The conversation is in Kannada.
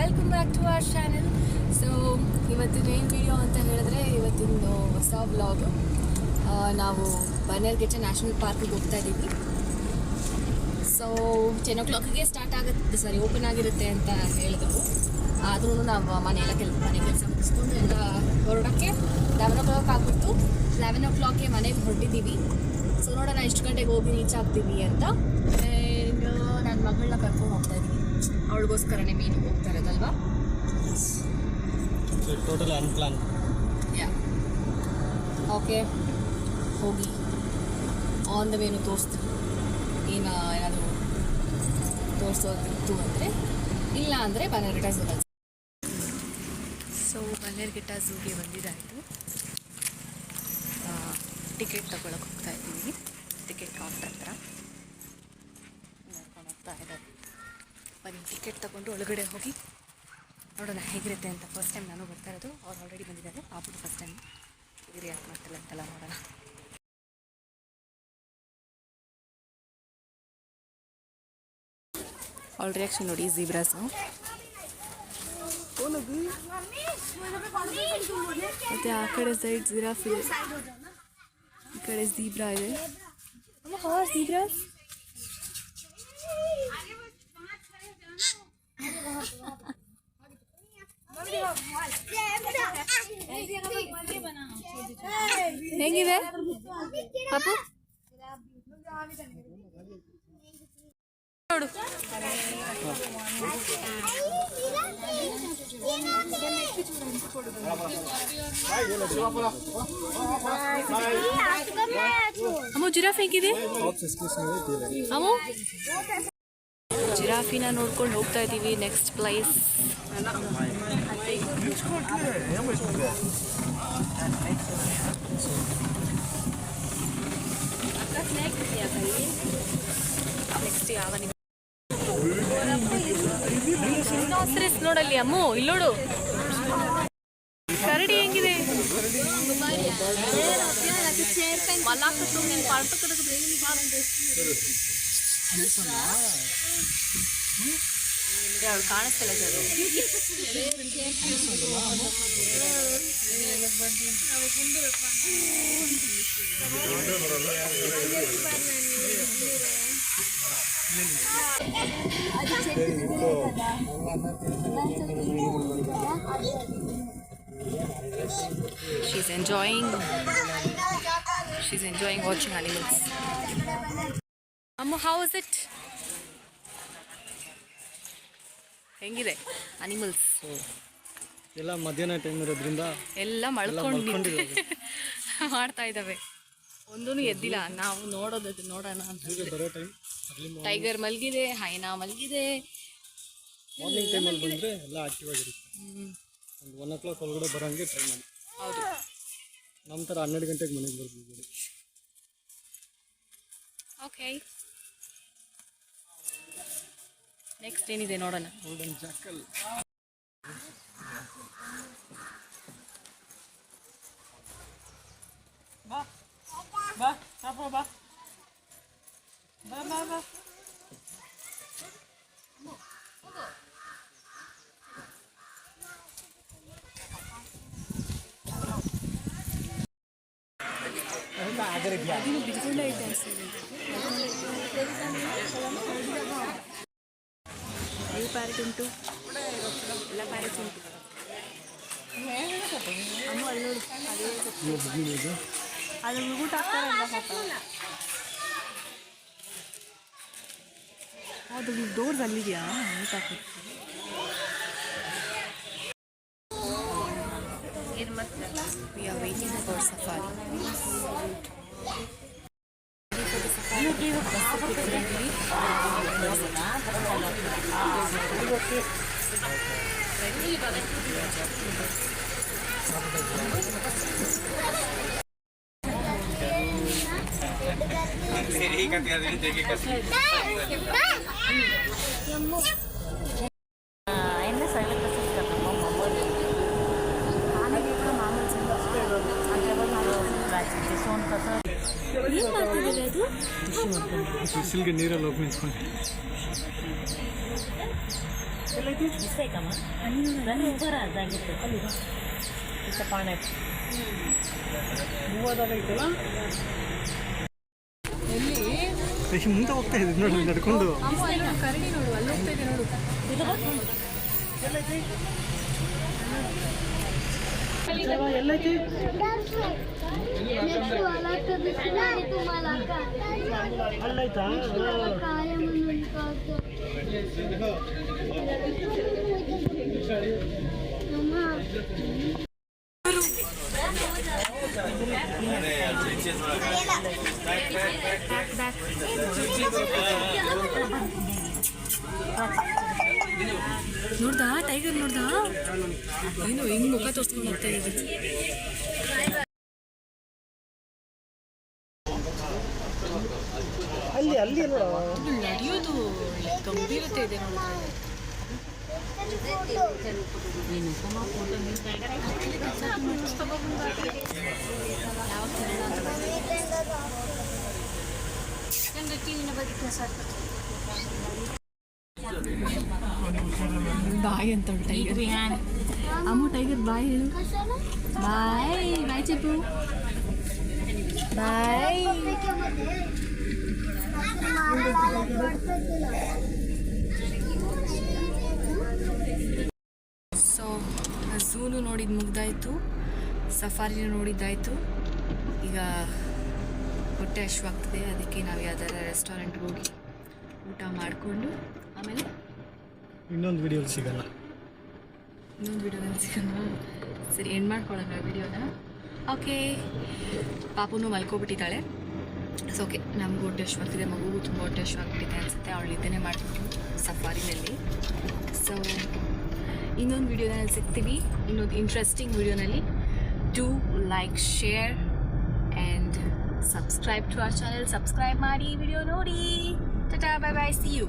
Welcome back to our channel. So ಇವತ್ತಿನ ಏನು ವಿಡಿಯೋ ಅಂತ ಹೇಳಿದ್ರೆ, ಇವತ್ತಿನ ಹೊಸ ವ್ಲಾಗ್. ನಾವು ಬನ್ನೇರುಘಟ್ಟ ನ್ಯಾಷನಲ್ ಪಾರ್ಕಿಗೆ ಹೋಗ್ತಾ ಇದ್ದೀವಿ. ಸೊ 10 o'clock ಸ್ಟಾರ್ಟ್ ಆಗುತ್ತೆ, ಓಪನ್ ಆಗಿರುತ್ತೆ ಅಂತ ಹೇಳಿದ್ರು. ಆದ್ರೂ ನಾವು ಮನೆ ಕೆಲಸ ಮುಗಿಸ್ಕೊಂಡು ಎಲ್ಲ ಹೊರಡೋಕ್ಕೆ 11 o'clock ಆಗಿಬಿಟ್ಟು 11 o'clock ಮನೆಗೆ ಹೊರಟಿದ್ದೀವಿ. ಸೊ ನೋಡೋಣ ಎಷ್ಟು ಗಂಟೆಗೆ ಹೋಗಿ ರೀಚ್ ಆಗ್ತೀವಿ ಅಂತ. ಆ್ಯಂಡ್ ನನ್ನ ಮಗಳನ್ನ ಕರ್ಕೊಂಡು ಹೋಗ್ತಾ ಇದ್ದೀವಿ. ಅವಳಿಗೋಸ್ಕರನೇ ಮೀನು ಹೋಗ್ತಾ ಇರೋದಲ್ವಾ. ಟೋಟಲ್ ಅನ್ಪ್ಲಾನ್. ಯಾ ಓಕೆ, ಹೋಗಿ ಆನ್ ದ ವೇನು ತೋರಿಸ್ತೀವಿ. ಏನಾದರೂ ತೋರಿಸೋದಿತ್ತು ಅಂದರೆ, ಇಲ್ಲ ಅಂದರೆ ಬನ್ನೇರುಘಟ್ಟ ಝೂಗೆ. ಸೊ ಬನ್ನೇರುಘಟ್ಟ ಝೂಗೆ ಬಂದಿದ್ದಾಯಿತು. ಟಿಕೆಟ್ ತಗೊಳಕ್ಕೆ ಹೋಗ್ತಾ ಇದ್ದೀವಿ. ಟಿಕೆಟ್ ಕೌಂಟರ್ ಹತ್ರ ನೋಡ್ಕೊಂಡು ಹೋಗ್ತಾ ಇದ್ದಾರೆ. ಬನ್ನಿ ಟಿಕೆಟ್ ತಗೊಂಡು ಒಳಗಡೆ ಹೋಗಿ ನೋಡೋಣ ಹೇಗಿರುತ್ತೆ ಅಂತ. ಫಸ್ಟ್ ಟೈಮ್ ನಾನು ಬರ್ತಾ ಇರೋದು. ಅವ್ರು ಆಲ್ರೆಡಿ ಬಂದಿದ್ದಾರೆ. ಆಗ್ಬಿಟ್ಟು ಫಸ್ಟ್ ಟೈಮ್ ರಿಯಾಕ್ಟ್ ಮಾಡ್ತಿಲ್ಲ ಅಂತೆಲ್ಲ ನೋಡೋಣ. ಅವ್ಳ ರಿಯಾಕ್ಷನ್ ನೋಡಿ. ಝೀಬ್ರಾಸು ಮತ್ತು ಆ ಕಡೆ ಸೈಡ್ ಜಿರಾಫ್ ಇದೆ, ಈ ಕಡೆ ಝೀಬ್ರಾ ಇದೆ. ಝೀಬ್ರಾಸ್ ಹೆಂಗಿದೆ ಪಾಪು? ನೋಡು. ಅಮ್ಮ ಜಿರಾಫ್ ಹೇಗಿದೆ? ಅಮ್ಮ ಜಿರಾಫಿನ ನೋಡ್ಕೊಂಡು ಹೋಗ್ತಾ ಇದ್ದೀವಿ. ನೆಕ್ಸ್ಟ್ ಪ್ಲೇಸ್ ನೆಕ್ಸ್ಟ್ ಯಾವ ನೋಡಲ್ಲಿ ಅಮ್ಮು, ಇಲ್ಲೋಡು ಕರಡಿ ಹೆಂಗಿದೆ. ಅವಳು ಕಾಣಿಸ್ತಿಲ್ಲ sir. She's enjoying watching animals. Ammu, how is it? ಹೆಂಗಿದೆ ಅನಿಮಲ್ಸ್? ಎಲ್ಲ ಮಧ್ಯಾಹ್ನ ಟೈಮ್ ಇರೋದ್ರಿಂದ ಎಲ್ಲ ಮಳ್ಕೊಂಡು ಮಾಡ್ತಾ ಇದ್ದಾವೆ. ಒಂದೂ ಎದ್ದಿಲ್ಲ. ನಾವು ನೋಡೋಣ ಅಂತ. ಟೈಗರ್ ಮಲಗಿದೆ, ಹೈನಾ ಮಲಗಿದೆ. ಮಾರ್ನಿಂಗ್ ಟೈಮಲ್ಲಿ ಬಂದರೆ ಎಲ್ಲ ಆಕ್ಟಿವ್ ಆಗಿರುತ್ತೆ. ಒಂದು 1 o'clock ಒಳಗಡೆ ಬರೋಂಗೆ ಟ್ರೈ ಮಾಡಿ. ಹೌದು, ನಮ್ಮ ಥರ 12 ಗಂಟೆಗೆ ಮನೆಗೆ ಬರ್ಬೋದು. ಓಕೆ, ನೆಕ್ಸ್ಟ್ ಏನಿದೆ ನೋಡೋಣ. Golden jackal. ಬಾ ಬಾ ಬಾ ಬಾ ಬಾ ಬಾ ಬಾ. ಪ್ಯಾರೆಟ್ ಉಂಟು, ಎಲ್ಲ ಪ್ಯಾರೆಟ್ಸ್ ಉಂಟು. ಅಮ್ಮ ಅಲ್ಲಿ ನೋಡು, ಅದು ಊಟ ಹಾಕ್ತಾರಲ್ಲ ಪಾಪ. ಅದು ಡೋರ್ಸ್ ಅಲ್ಲಿದೆಯಾ ಊಟ ಹಾಕಿ? We are waiting for safari. ಏನು ಮಾಡ್ತಿದ್ದೀರ ಅದು? ಬಿಸಿಲಿಗೆ ನೀರಲ್ಲಿ ಹೋಗಿ ನಿಂತ್ಕೊಂಡು ಮೂವಾದಾಗ ಐತಲ್ಲ ಎಲ್ಲಿ ಮುಂದೆ ಹೋಗ್ತಾ ಇದೆ ನೋಡಿ ನಡ್ಕೊಂಡು ಕರಡಿ ನೋಡು ಅಲ್ಲಿ ಹೋಗ್ತಾ ಇದೆ ನೋಡು ಎಲ್ಲೈತಿ ಅಲ್ಲೈತಾ ನೋಡ್ದಾ ಟೈಗರ್ ನೋಡ್ದಾ ಏನು ಹಿಂಗ್ ಮುಖ ತೋರಿಸ್ಕೊಂಡು ಹೋಗ್ತಾ ಇದ್ದೀವಿ ಅಲ್ಲಿ ಅಲ್ಲಿ ನೋಡ ನಡೆಯೋದು ಗಂಭೀರತೆ ಇದೆ ಬಾಯ್ ಅಂತ ಟೈಗರ್ ಅಮ್ಮ ಟೈಗರ್ ಬಾಯ್ ಹೇಳು ಬಾಯ್ ಬಾಯ್ ಚಿಪ್ಪು ಬಾಯ್ ಸೊ ಝೂನು ನೋಡಿದ್ದು ಮುಗ್ದಾಯಿತು ಸಫಾರಿನೂ ನೋಡಿದ್ದಾಯಿತು ಈಗ ಹೊಟ್ಟೆ ಹಶ್ವಾಗ್ತದೆ ಅದಕ್ಕೆ ನಾವು ಯಾವ್ದಾರ ರೆಸ್ಟೋರೆಂಟ್ಗೆ ಹೋಗಿ ಊಟ ಮಾಡಿಕೊಂಡು ಆಮೇಲೆ ಇನ್ನೊಂದು ವಿಡಿಯೋ ಸಿಗಲ್ಲ ಸರಿ ಎಂಡ್ ಮಾಡ್ಕೊಳ್ಳೋಣ ವಿಡಿಯೋನ ಓಕೆ ಪಾಪುನು ಮಲ್ಕೊಬಿಟ್ಟಿದ್ದಾಳೆ ಸೊ ಓಕೆ ನಮಗೂ ಹೊಟ್ಟೆ ಹಶ್ವಾಗ್ತಿದೆ ಮಗುಗೂ ತುಂಬ ಹೊಟ್ಟೆ ಹಶ್ವಾಗ್ತಿದೆ ಅನಿಸುತ್ತೆ ಅವಳು ನಿದ್ದೆನೇ ಮಾಡ್ತಿದ್ಲು ಸಫಾರಿನಲ್ಲಿ ಸೊ ಇನ್ನೊಂದು ವಿಡಿಯೋದಲ್ಲಿ ಸಿಗ್ತೀವಿ ಇನ್ನೊಂದು ಇಂಟ್ರೆಸ್ಟಿಂಗ್ ವಿಡಿಯೋನಲ್ಲಿ do like share and subscribe to our channel subscribe ಮಾಡಿ ವಿಡಿಯೋ ನೋಡಿ tata bye bye see you